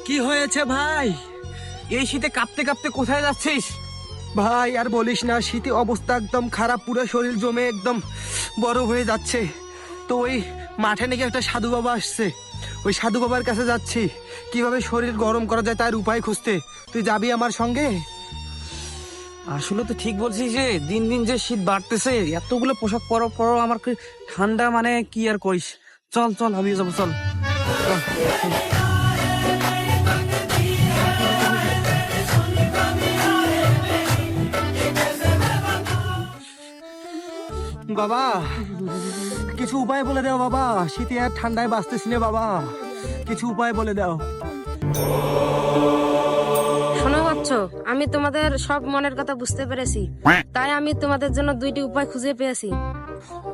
কি হয়েছে ভাই? এই শীতে কাঁপতে কাঁপতে কোথায় যাচ্ছিস? ভাই আর বলিস না, শীতে অবস্থা একদম খারাপ, পুরো শরীর জমে একদম বড় হয়ে যাচ্ছে। তো ওই মাঠে নাকি একটা সাধু বাবা আসছে, ওই সাধু বাবার কাছে যাচ্ছি কিভাবে শরীর গরম করা যায় তার উপায় খুঁজতে। তুই যাবি আমার সঙ্গে? আসলে তো ঠিক বলছিস যে দিন দিন যে শীত বাড়তেছে, এতগুলো পোশাক পরো পরো, আমার কি ঠান্ডা, মানে কি আর করিস। চল চল, আমিও যাবো, চল। বাবা কিছু উপায় বলে দাও বাবা, শীতে আর ঠান্ডায় বাঁচতেছি না বাবা, কিছু উপায় বলে দাও। শোনো বাচ্চা, আমি তোমাদের সব মনের কথা বুঝতে পেরেছি, তাই আমি তোমাদের জন্য দুইটি উপায় খুঁজে পেয়েছি।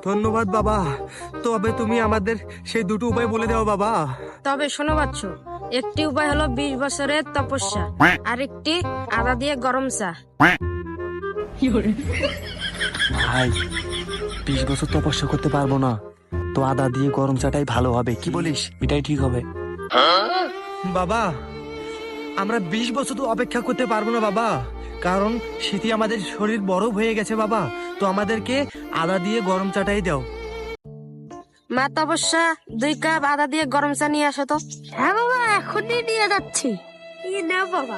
ধন্যবাদ বাবা, তবে তুমি আমাদের সেই দুটো উপায় বলে দাও বাবা। তবে শোনো বাচ্চা, একটি উপায় হলো 20 বছরের তপস্যা, আর একটি আদা দিয়ে গরম চা। ভাই 20 বছর তপস্যা করতে পারবো না, তো আদা দিয়ে গরম চাটাই ভালো হবে, কি বলিস? এটাই ঠিক হবে। বাবা আমরা 20 বছর তো অপেক্ষা করতে পারবো না বাবা, কারণ শীতে আমাদের শরীর বরফ হয়ে গেছে বাবা, তো আমাদেরকে আদা দিয়ে গরম চাটাই দাও। মা তপস্যা, 2 কাপ আদা দিয়ে গরম চা নিয়ে আসো তো। হ্যাঁ বাবা, এখনই নিয়ে যাচ্ছি। নাও বাবা।